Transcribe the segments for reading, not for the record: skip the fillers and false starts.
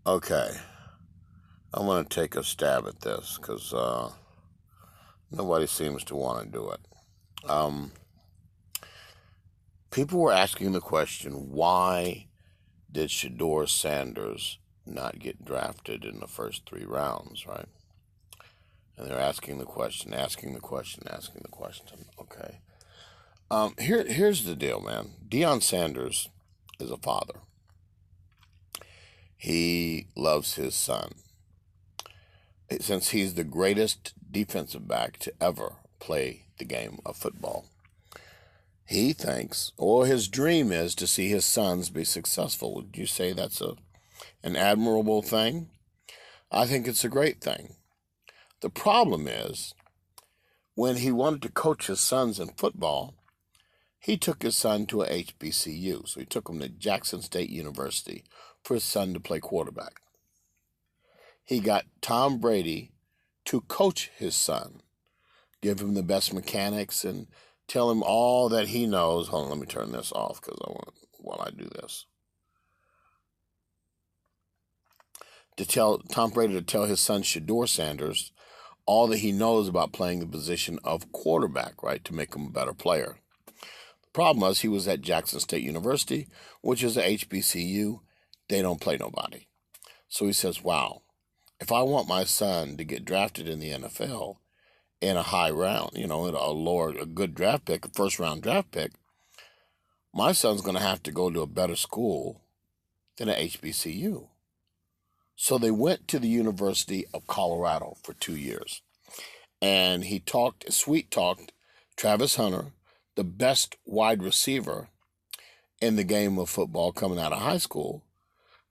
Okay, I'm going to take a stab at this because nobody seems to want to do it. Um, People were asking the question, why did Shedeur Sanders not get drafted in the first 3 rounds, right? And they're asking the question, asking the question, asking the question. Okay. Here's the deal, man. Deion Sanders is a father. He loves his son. Since he's the greatest defensive back to ever play the game of football, he thinks, or his dream is, to see his sons be successful. Would you say that's an admirable thing? I think it's a great thing. The problem is, when he wanted to coach his sons in football, he took his son to a HBCU. So he took him to Jackson State University for his son to play quarterback. He got Tom Brady to coach his son, give him the best mechanics, and tell him all that he knows. Hold on, let me turn this off because while I do this. To tell Tom Brady to tell his son Shedeur Sanders all that he knows about playing the position of quarterback, right, to make him a better player. The problem was he was at Jackson State University, which is a HBCU. They don't play nobody. So he says, wow, if I want my son to get drafted in the NFL in a high round, in a good draft pick, a first-round draft pick, my son's going to have to go to a better school than an HBCU. So they went to the University of Colorado for 2 years. And he sweet-talked Travis Hunter, the best wide receiver in the game of football coming out of high school,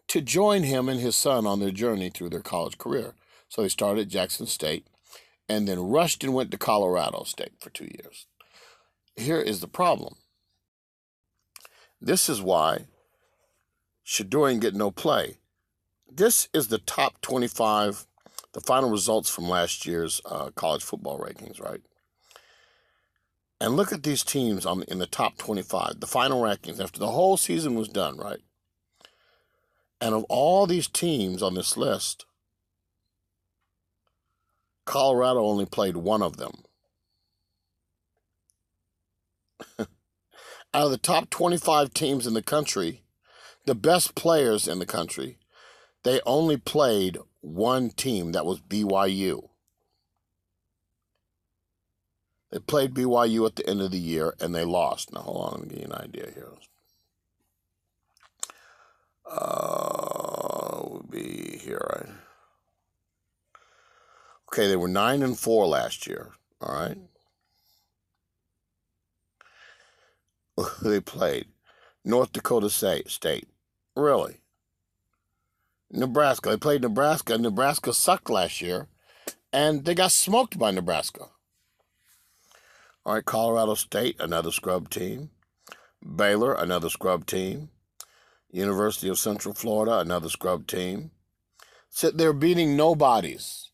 to join him and his son on their journey through their college career. So they started at Jackson State and then rushed and went to Colorado State for 2 years. Here is the problem. This is why Shedeur ain't get no play. This is the top 25, the final results from last year's college football rankings, right? And look at these teams in the top 25, the final rankings after the whole season was done, right? And of all these teams on this list, Colorado only played one of them. Out of the top 25 teams in the country, the best players in the country, they only played one team. That was BYU. They played BYU at the end of the year, and they lost. Now, hold on, let me give you an idea here. We'll be here, right? Okay, they were 9-4 last year, all right? They played North Dakota State. Really? Nebraska. They played Nebraska. Nebraska sucked last year, and they got smoked by Nebraska. All right, Colorado State, another scrub team. Baylor, another scrub team. University of Central Florida, another scrub team. So they're beating nobodies.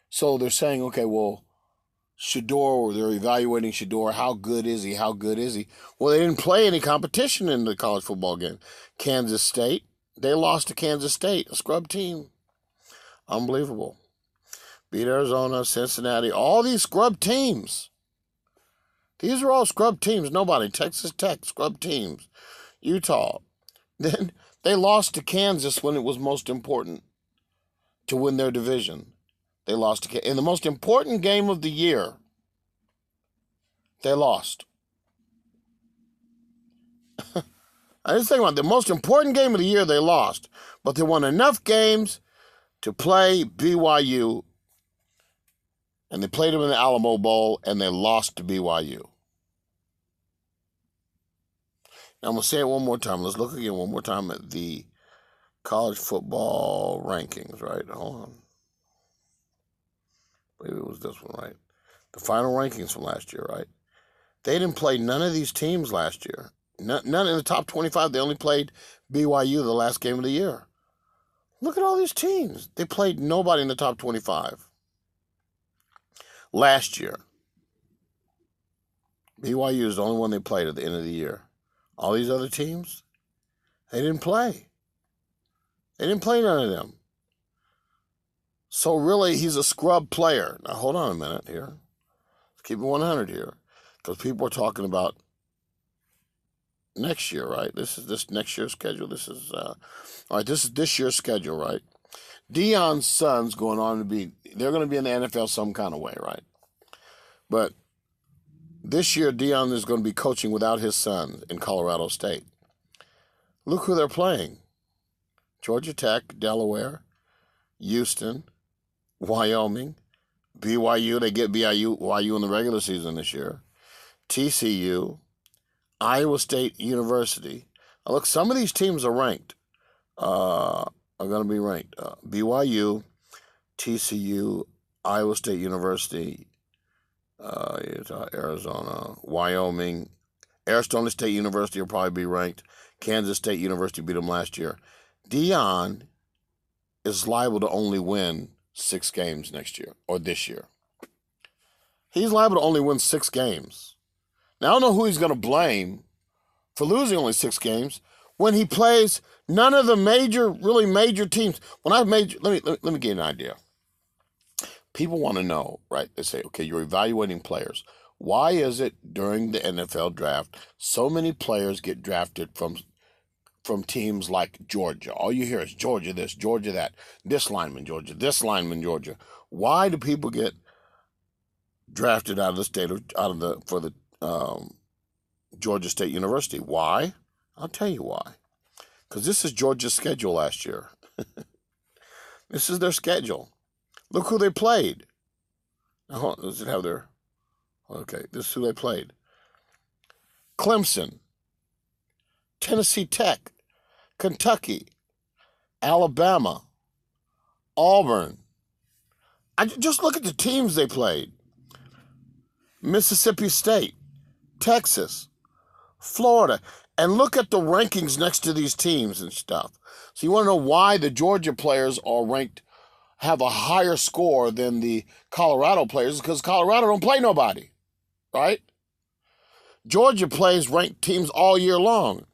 So they're saying, okay, well, Shedeur, they're evaluating Shedeur. How good is he? How good is he? Well, they didn't play any competition in the college football game. Kansas State, they lost to Kansas State, a scrub team. Unbelievable. Beat Arizona, Cincinnati, all these scrub teams. These are all scrub teams. Nobody. Texas Tech, scrub teams. Utah. Then they lost to Kansas when it was most important to win their division. They lost to in the most important game of the year. They lost. I just think about it. The most important game of the year they lost, but they won enough games to play BYU, and they played them in the Alamo Bowl, and they lost to BYU. Now, I'm going to say it one more time. Let's look again one more time at the college football rankings, right? Hold on. I believe it was this one, right? The final rankings from last year, right? They didn't play none of these teams last year. None in the top 25. They only played BYU the last game of the year. Look at all these teams. They played nobody in the top 25 last year. BYU is the only one they played at the end of the year. All these other teams, they didn't play. They didn't play none of them. So really, he's a scrub player. Now, hold on a minute here. Let's keep it 100 here. Because people are talking about next year, right? This is this next year's schedule. This is, all right, this is this year's schedule, right? Deion's son's going on to be, they're going to be in the NFL some kind of way, right? But this year, Deion is going to be coaching without his son in Colorado State. Look who they're playing. Georgia Tech, Delaware, Houston, Wyoming, BYU. They get BYU in the regular season this year. TCU, Iowa State University. Now look, some of these teams are ranked. Are going to be ranked. BYU, TCU, Iowa State University, Arizona, Wyoming. Arizona State University will probably be ranked. Kansas State University beat them last year. Deion is liable to only win 6 games next year or this year. He's liable to only win 6 games. Now, I don't know who he's going to blame for losing only 6 games when he plays none of the really major teams. Let me get an idea. People want to know, right? They say, okay, you're evaluating players. Why is it during the NFL draft so many players get drafted from teams like Georgia? All you hear is Georgia this, Georgia that, this lineman Georgia, this lineman Georgia. Why do people get drafted out of the state for the Georgia State University? Why? I'll tell you why. Because this is Georgia's schedule last year. This is their schedule. Look who they played. Now, does it have their... Okay, this is who they played. Clemson, Tennessee Tech, Kentucky, Alabama, Auburn. Just look at the teams they played. Mississippi State, Texas, Florida. And look at the rankings next to these teams and stuff. So you want to know why the Georgia players are ranked, have a higher score than the Colorado players? Because Colorado don't play nobody, right? Georgia plays ranked teams all year long.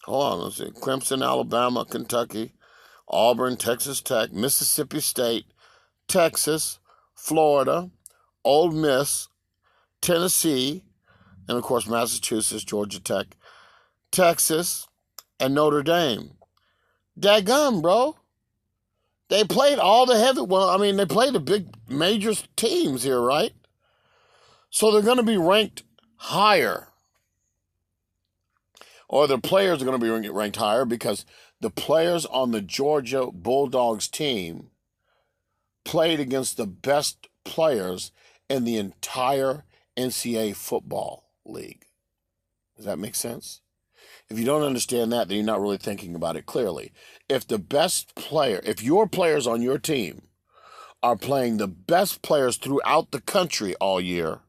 Hold on, let's see. Clemson, Alabama, Kentucky, Auburn, Texas Tech, Mississippi State, Texas, Florida, Ole Miss, Tennessee, and of course Massachusetts, Georgia Tech, Texas, and Notre Dame. Daggum, bro. They played all the they played the big major teams here, right? So they're going to be ranked higher. Or the players are going to be ranked higher because the players on the Georgia Bulldogs team played against the best players in the entire NCAA football league. Does that make sense? If you don't understand that, then you're not really thinking about it clearly. If your players on your team are playing the best players throughout the country all year,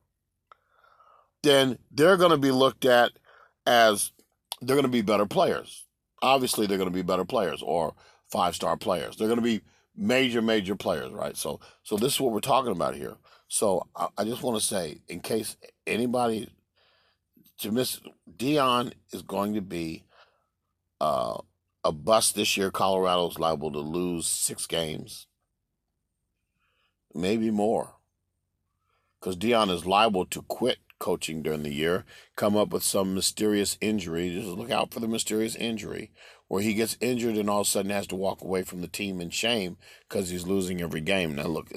then they're going to be looked at as they're going to be better players. Obviously, they're going to be better players or 5-star players. They're going to be major players, right? So this is what we're talking about here. So I just want to say, in case anybody Deion is going to be a bust this year. Colorado's liable to lose 6 games, maybe more, because Deion is liable to quit coaching during the year, come up with some mysterious injury. Just look out for the mysterious injury where he gets injured and all of a sudden has to walk away from the team in shame because he's losing every game. Now look,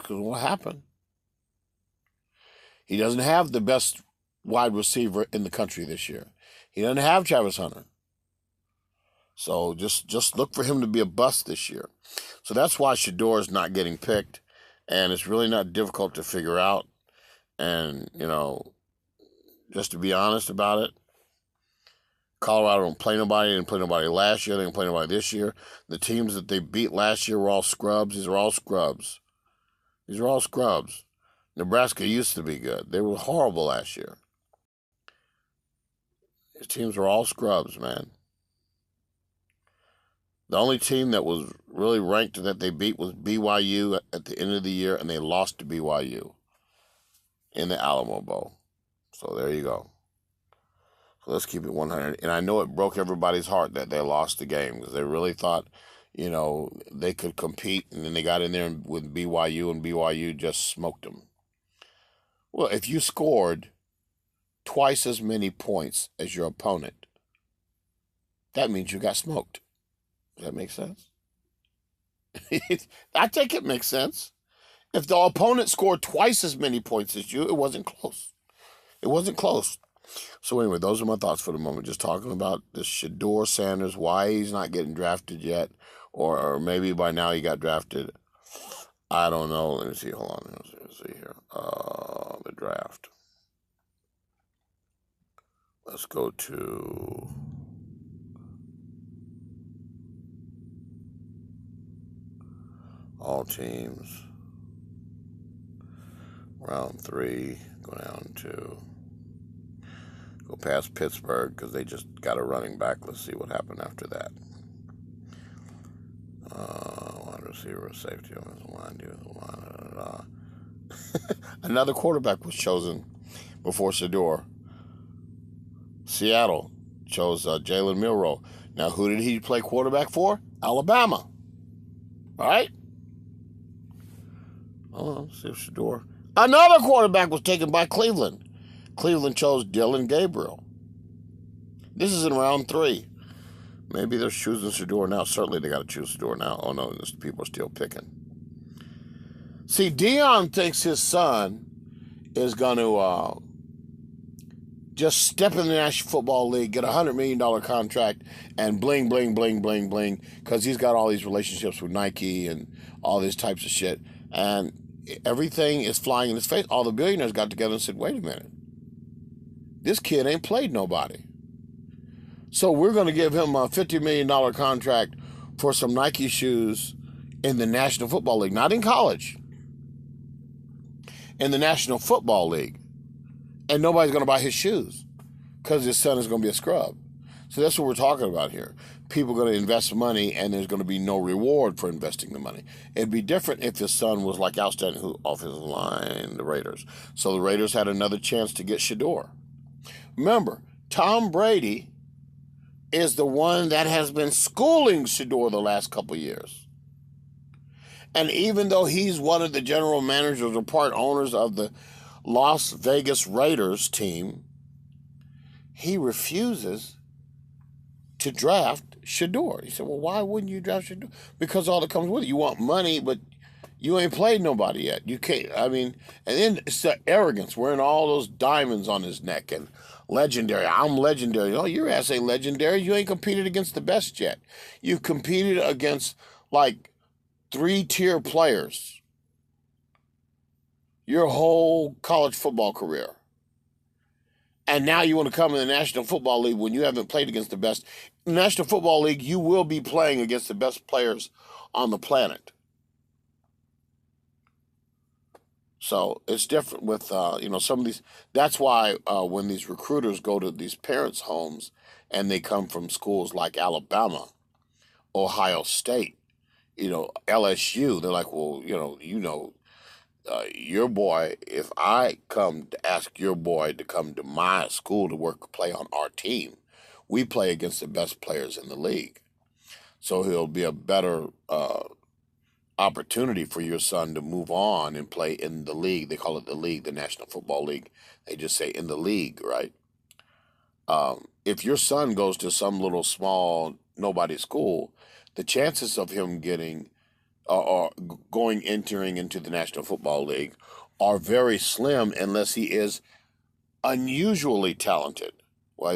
what happened? He doesn't have the best wide receiver in the country this year. He doesn't have Travis Hunter. So just look for him to be a bust this year. So that's why shedeur is not getting picked, and it's really not difficult to figure out. And, just to be honest about it, Colorado don't play nobody. They didn't play nobody last year. They didn't play nobody this year. The teams that they beat last year were all scrubs. These are all scrubs. Nebraska used to be good. They were horrible last year. These teams were all scrubs, man. The only team that was really ranked that they beat was BYU at the end of the year, and they lost to BYU in the Alamo Bowl. So there you go. So let's keep it 100. And I know it broke everybody's heart that they lost the game because they really thought, they could compete. And then they got in there with BYU, and BYU just smoked them. Well, if you scored twice as many points as your opponent, that means you got smoked. Does that make sense? I think it makes sense. If the opponent scored twice as many points as you, it wasn't close. It wasn't close. So anyway, those are my thoughts for the moment. Just talking about this shedeur Sanders, why he's not getting drafted yet, or maybe by now he got drafted. I don't know. Let me see. Hold on. Let's see here. The draft. Let's go to all teams. Round 3. Go past Pittsburgh because they just got a running back. Let's see what happened after that. Wide receiver, safety, line. Another quarterback was chosen before shedeur. Seattle chose Jalen Milroe. Now, who did he play quarterback for? Alabama. All right? Let's see if shedeur. Another quarterback was taken by Cleveland. Cleveland chose Dylan Gabriel. This is in round 3. Maybe they're choosing shedeur now. Certainly they got to choose shedeur now. Oh, no, people are still picking. See, Dion thinks his son is going to just step in the National Football League, get a $100 million contract, and bling, bling, bling, bling, bling, because he's got all these relationships with Nike and all these types of shit. And everything is flying in his face. All the billionaires got together and said, wait a minute. This kid ain't played nobody. So we're going to give him a $50 million contract for some Nike shoes in the National Football League. Not in college. In the National Football League. And nobody's going to buy his shoes because his son is going to be a scrub. So that's what we're talking about here. People are going to invest money and there's going to be no reward for investing the money. It'd be different if his son was like outstanding offensive line, the Raiders. So the Raiders had another chance to get shedeur. Remember, Tom Brady is the one that has been schooling shedeur the last couple years. And even though he's one of the general managers or part owners of the Las Vegas Raiders team, he refuses to draft shedeur. He said, well, why wouldn't you draft shedeur? Because all that comes with it. You want money, but you ain't played nobody yet. You can't, and then it's the arrogance, wearing all those diamonds on his neck and legendary. I'm legendary. Oh, your ass ain't legendary. You ain't competed against the best yet. You've competed against like 3-tier players your whole college football career. And now you want to come in the National Football League when you haven't played against the best. In the National Football League, you will be playing against the best players on the planet. So it's different with, some of these. That's why when these recruiters go to these parents' homes and they come from schools like Alabama, Ohio State, LSU, they're like, well, your boy, if I come to ask your boy to come to my school to play on our team, we play against the best players in the league. So he'll be a better opportunity for your son to move on and play in the league. They call it the league, the National Football League. They just say in the league, right? If your son goes to some little small nobody school, the chances of him getting or entering into the National Football League are very slim unless he is unusually talented. Well,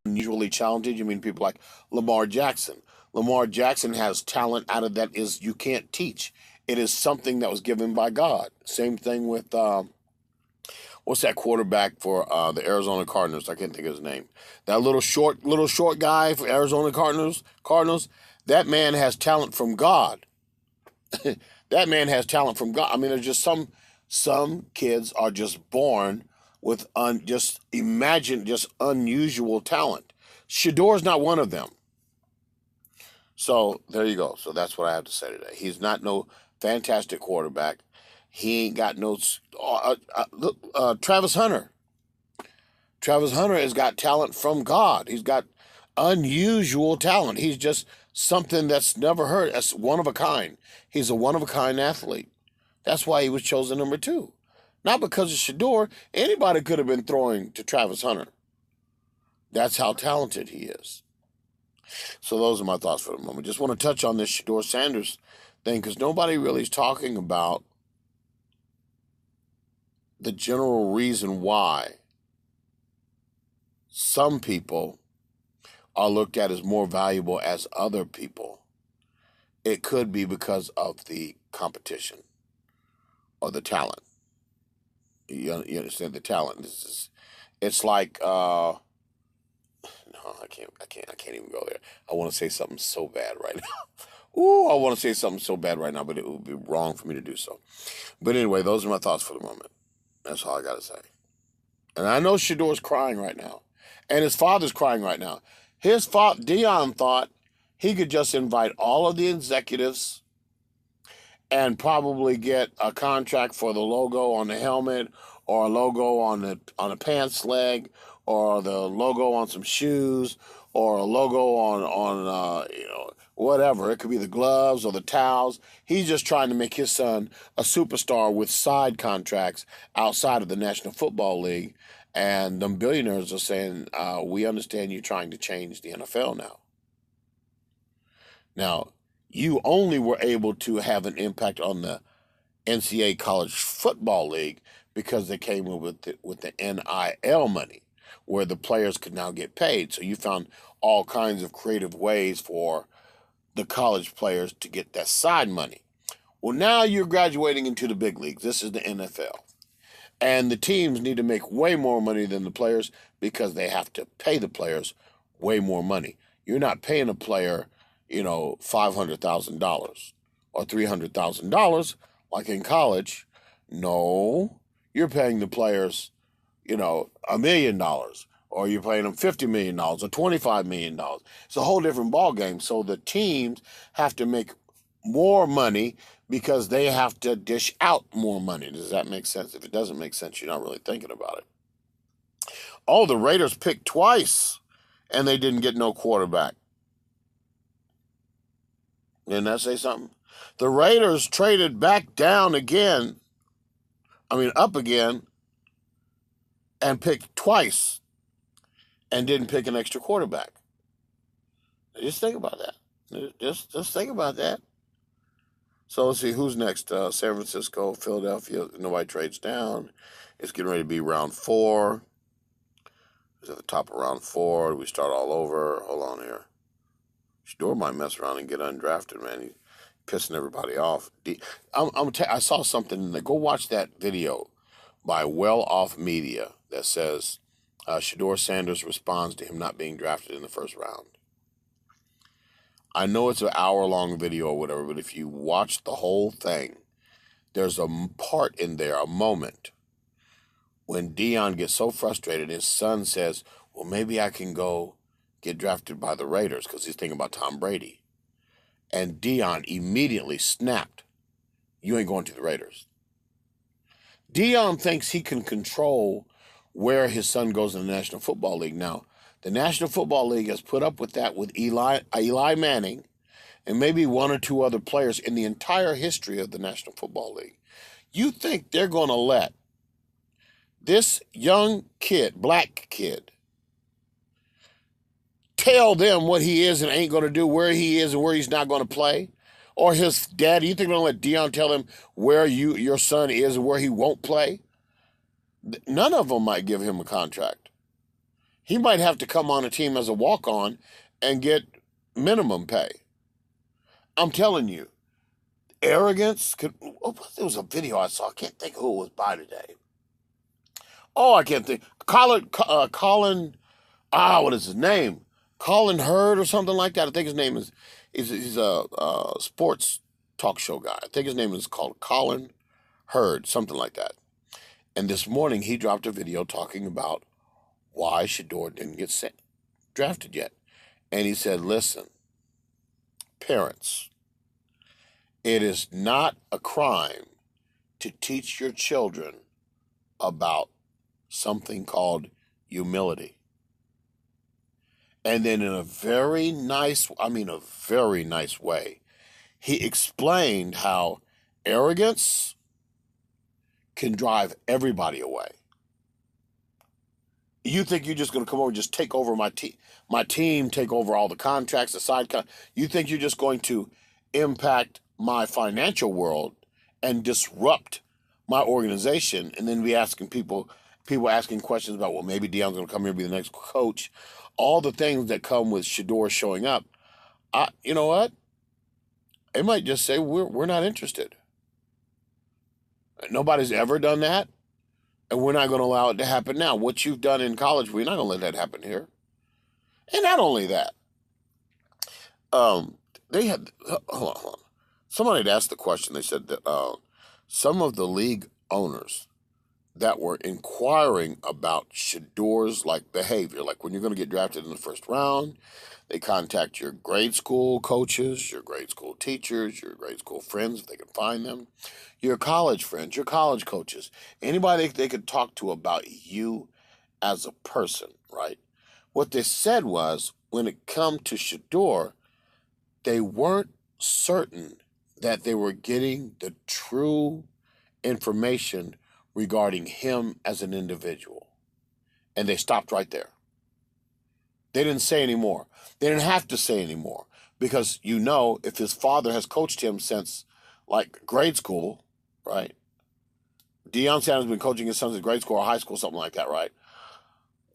unusually talented, you mean people like Lamar Jackson. Lamar Jackson has talent out of that is you can't teach. It is something that was given by God. Same thing with what's that quarterback for the Arizona Cardinals? I can't think of his name. That little short guy for Arizona Cardinals. That man has talent from God. That man has talent from God. There's just some kids are just born with unusual talent. Shedeur is not one of them. So there you go. So that's what I have to say today. He's not no fantastic quarterback. He ain't got no. Travis Hunter. Travis Hunter has got talent from God. He's got unusual talent. He's just something that's never heard. That's one of a kind. He's a one of a kind athlete. That's why he was chosen number 2. Not because of shedeur. Anybody could have been throwing to Travis Hunter. That's how talented he is. So those are my thoughts for the moment. Just want to touch on this Shedeur Sanders thing because nobody really is talking about the general reason why some people are looked at as more valuable as other people. It could be because of the competition or the talent. You understand the talent. It's like no, I can't even go there. I want to say something so bad right now. Ooh, I want to say something so bad right now, but it would be wrong for me to do so. But anyway, those are my thoughts for the moment. That's all I got to say. And I know Shedeur's crying right now. And his father's crying right now. His father, Dion, thought he could just invite all of the executives and probably get a contract for the logo on the helmet or a logo on a pants leg or the logo on some shoes or a logo on whatever. It could be the gloves or the towels. He's just trying to make his son a superstar with side contracts outside of the National Football League. And them billionaires are saying, we understand you're trying to change the NFL now. Now, you only were able to have an impact on the NCAA College Football League because they came with the NIL money, where the players could now get paid. So you found all kinds of creative ways for the college players to get that side money. Well, now you're graduating into the big leagues. This is the NFL. And the teams need to make way more money than the players because they have to pay the players way more money. You're not paying a player, $500,000 or $300,000 like in college. No, you're paying the players, $1 million, or you're paying them $50 million or $25 million. It's a whole different ballgame. So the teams have to make more money because they have to dish out more money. Does that make sense? If it doesn't make sense, you're not really thinking about it. Oh, the Raiders picked twice, and they didn't get no quarterback. Didn't that say something? The Raiders traded back down again, up again, and picked twice, and didn't pick an extra quarterback. Just think about that. Just think about that. So let's see, who's next? San Francisco, Philadelphia. Nobody trades down. It's getting ready to be round 4. It's at the top of round 4. Do we start all over? Hold on here. Shedeur might mess around and get undrafted, man. He's pissing everybody off. I saw something. Go watch that video by Well Off Media that says Shedeur Sanders responds to him not being drafted in the first round. I know it's an hour-long video or whatever, but if you watch the whole thing, there's a part in there, a moment, when Dion gets so frustrated, his son says, well, maybe I can go get drafted by the Raiders because he's thinking about Tom Brady. And Dion immediately snapped, you ain't going to the Raiders. Dion thinks he can control where his son goes in the National Football League. Now, the National Football League has put up with that with Eli Manning and maybe one or two other players in the entire history of the National Football League. You think they're going to let this young kid, black kid, tell them what he is and ain't going to do, where he is and where he's not going to play? Or his dad, you think they're going to let Dion tell him where your son is and where he won't play? None of them might give him a contract. He might have to come on a team as a walk-on and get minimum pay. I'm telling you, arrogance could... Oh, there was a video I saw. I can't think who it was by today. Oh, I can't think. Colin, what is his name? Colin Hurd or something like that. I think his name is... He's a sports talk show guy. I think his name is called Colin Hurd, something like that. And this morning, he dropped a video talking about why Shedeur didn't get drafted yet. And he said, listen, parents, it is not a crime to teach your children about something called humility. And then in a very nice way, he explained how arrogance can drive everybody away. You think you're just going to come over and just take over my team, take over all the contracts, the you think you're just going to impact my financial world and disrupt my organization, and then be asking people asking questions about, well, maybe Deion's going to come here and be the next coach. All the things that come with shedeur showing up. You know what? They might just say, we're not interested. Nobody's ever done that, and we're not going to allow it to happen now. What you've done in college, we're not going to let that happen here. And not only that, they had, hold on. Somebody had asked the question. They said that some of the league owners that were inquiring about shedeur's like behavior, like when you're going to get drafted in the first round, they contact your grade school coaches, your grade school teachers, your grade school friends if they can find them, your college friends, your college coaches, anybody they could talk to about you as a person, right? What they said was, when it come to shedeur, they weren't certain that they were getting the true information regarding him as an individual. And they stopped right there. They didn't say any more. They didn't have to say any more, because if his father has coached him since like grade school, right? Deion Sanders has been coaching his sons in grade school or high school, something like that, right?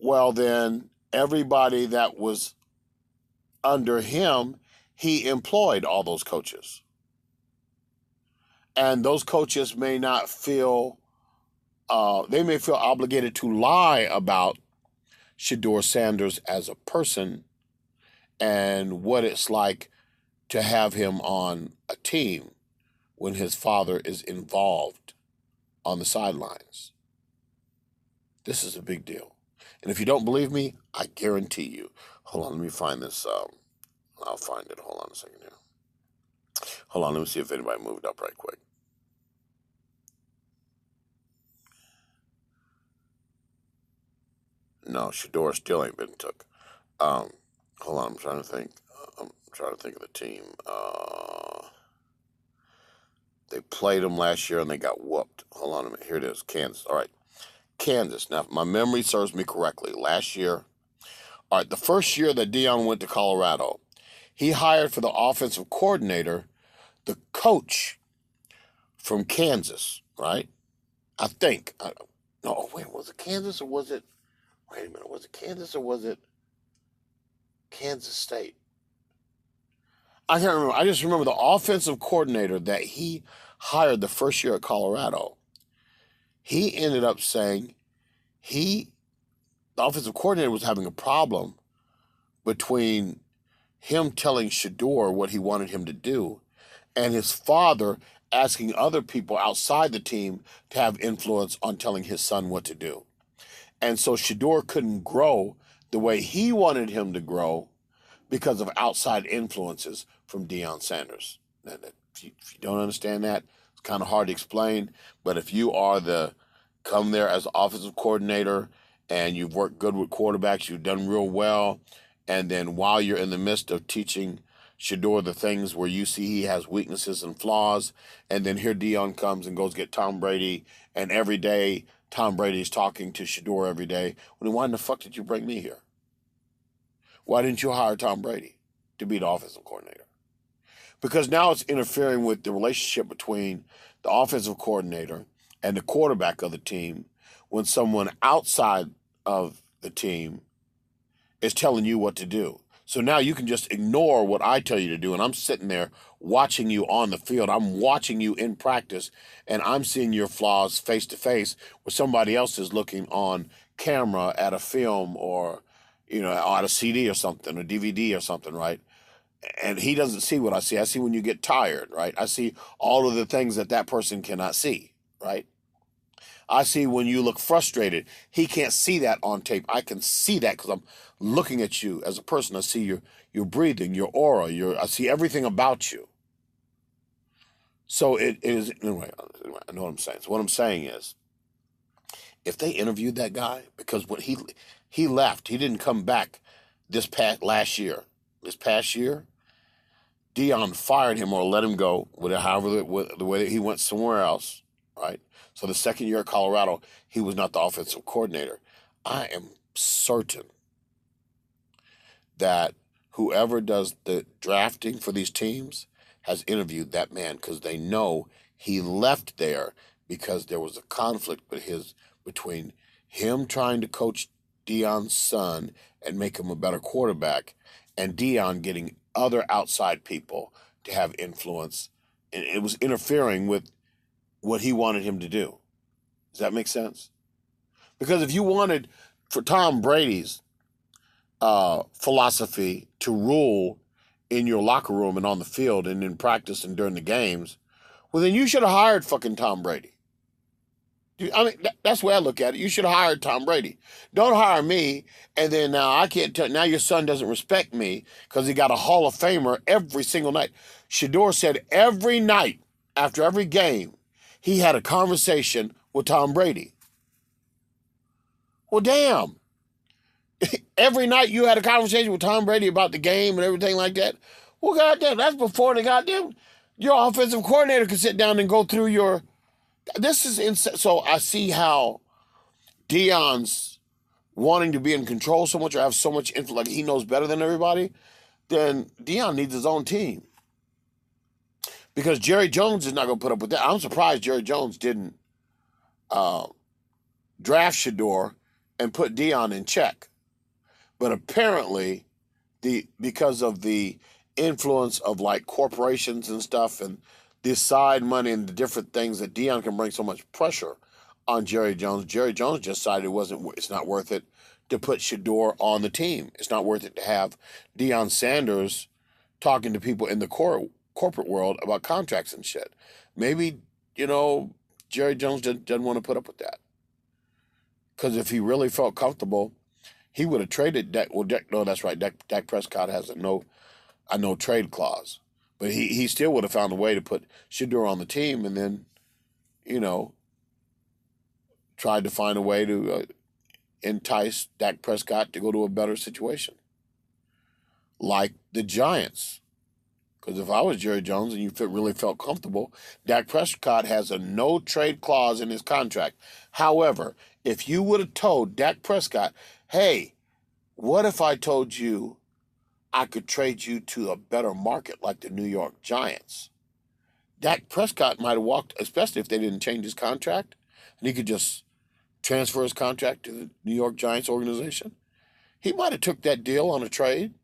Well, then everybody that was under him, he employed all those coaches. And those coaches may not feel, they may feel obligated to lie about shedeur Sanders as a person and what it's like to have him on a team when his father is involved on the sidelines. This is a big deal. And if you don't believe me, I guarantee you. Hold on, let me find this. I'll find it. Hold on a second here. Hold on, let me see if anybody moved up right quick. No, shedeur still ain't been took. Hold on, I'm trying to think. I'm trying to think of the team. They played them last year and they got whooped. Hold on a minute. Here it is, Kansas. All right, Kansas. Now, if my memory serves me correctly, last year, all right, the first year that Deion went to Colorado, he hired for the offensive coordinator the coach from Kansas, right? I think. No, wait, was it Kansas or was it? Wait a minute, was it Kansas or was it Kansas State? I can't remember. I just remember the offensive coordinator that he hired the first year at Colorado. He ended up saying the offensive coordinator was having a problem between him telling shedeur what he wanted him to do and his father asking other people outside the team to have influence on telling his son what to do. And so shedeur couldn't grow the way he wanted him to grow because of outside influences from Deion Sanders. Now, if you don't understand that, it's kind of hard to explain. But if you come there as offensive coordinator and you've worked good with quarterbacks, you've done real well, and then while you're in the midst of teaching shedeur the things where you see he has weaknesses and flaws, and then here Deion comes and goes get Tom Brady, and every day Tom Brady's talking to shedeur every day. Well, then why in the fuck did you bring me here? Why didn't you hire Tom Brady to be the offensive coordinator? Because now it's interfering with the relationship between the offensive coordinator and the quarterback of the team when someone outside of the team is telling you what to do. So now you can just ignore what I tell you to do, and I'm sitting there watching you on the field. I'm watching you in practice, and I'm seeing your flaws face to face where somebody else is looking on camera at a film or on a CD or something, or DVD or something, right? And he doesn't see what I see. I see when you get tired, right? I see all of the things that person cannot see, right? I see when you look frustrated. He can't see that on tape. I can see that because I'm looking at you as a person. I see your breathing, your aura, I see everything about you. So it is, anyway, I know what I'm saying. So what I'm saying is, if they interviewed that guy, because He left. He didn't come back this past year. This past year, Dion fired him or let him go, however the way that he went somewhere else, right? So the second year at Colorado, he was not the offensive coordinator. I am certain that whoever does the drafting for these teams has interviewed that man because they know he left there because there was a conflict between him trying to coach Dion's son and make him a better quarterback and Dion getting other outside people to have influence. And it was interfering with what he wanted him to do. Does that make sense? Because if you wanted for Tom Brady's philosophy to rule in your locker room and on the field and in practice and during the games, well, then you should have hired fucking Tom Brady. I mean, that's the way I look at it. You should have hired Tom Brady. Don't hire me, and then now I can't tell. Now your son doesn't respect me because he got a Hall of Famer every single night. Shedeur said every night after every game, he had a conversation with Tom Brady. Well, damn. Every night you had a conversation with Tom Brady about the game and everything like that. Well, goddamn, that's before the goddamn your offensive coordinator could sit down and go through your. This is insane. So I see how Dion's wanting to be in control so much or have so much influence, like he knows better than everybody. Then Dion needs his own team because Jerry Jones is not going to put up with that. I'm surprised Jerry Jones didn't draft Shedeur and put Dion in check. But apparently, because of the influence of like corporations and stuff and this side money and the different things that Dion can bring so much pressure on Jerry Jones just decided it's not worth it to put Shedeur on the team. It's not worth it to have Deion Sanders talking to people in the corporate world about contracts and shit. Maybe, Jerry Jones doesn't want to put up with that. Because if he really felt comfortable, he would have traded Dak. Well, no, that's right. Dak Prescott has a no trade clause. But he still would have found a way to put Shedeur on the team and then, tried to find a way to entice Dak Prescott to go to a better situation. Like the Giants. Because if I was Jerry Jones and you really felt comfortable, Dak Prescott has a no trade clause in his contract. However, if you would have told Dak Prescott, hey, what if I told you I could trade you to a better market like the New York Giants? Dak Prescott might have walked, especially if they didn't change his contract, and he could just transfer his contract to the New York Giants organization. He might have took that deal on a trade,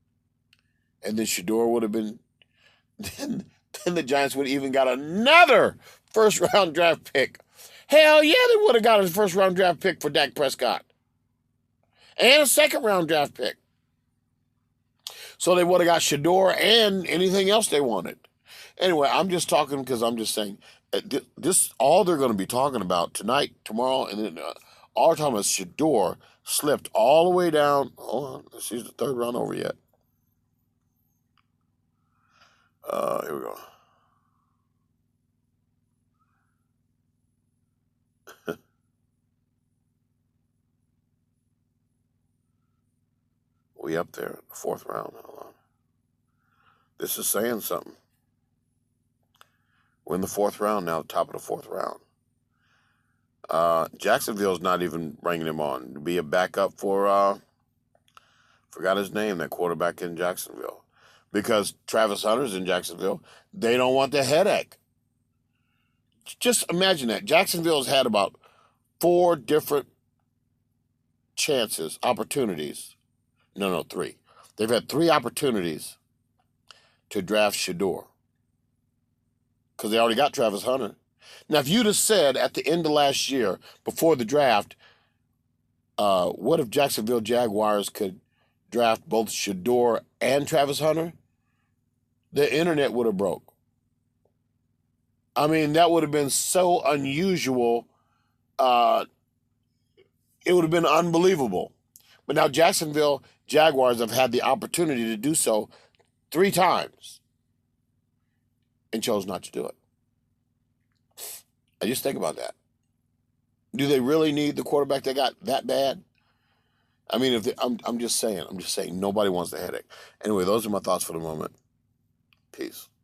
and then Shedeur would have been, then the Giants would have even got another first-round draft pick. Hell yeah, they would have got a first-round draft pick for Dak Prescott. And a second-round draft pick. So they would have got Shedeur and anything else they wanted. Anyway, I'm just talking because I'm just saying, this all they're going to be talking about tonight, tomorrow, and then all the time is Shedeur slipped all the way down. Hold on, let's see, is the third round over yet? Here we go. We up there, the fourth round. Hold on. This is saying something. We're in the fourth round now, top of the fourth round. Jacksonville's not even bringing him on to be a backup for, forgot his name, that quarterback in Jacksonville. Because Travis Hunter's in Jacksonville, they don't want the headache. Just imagine that. Jacksonville's had about 4 different opportunities. No, 3. They've had 3 opportunities to draft Shedeur because they already got Travis Hunter. Now, if you'd have said at the end of last year, before the draft, what if Jacksonville Jaguars could draft both Shedeur and Travis Hunter? The internet would have broke. I mean, that would have been so unusual. It would have been unbelievable. But now Jacksonville Jaguars have had the opportunity to do so 3 times and chose not to do it. I just think about that. Do they really need the quarterback they got that bad? I mean, I'm just saying, nobody wants the headache. Anyway, those are my thoughts for the moment. Peace.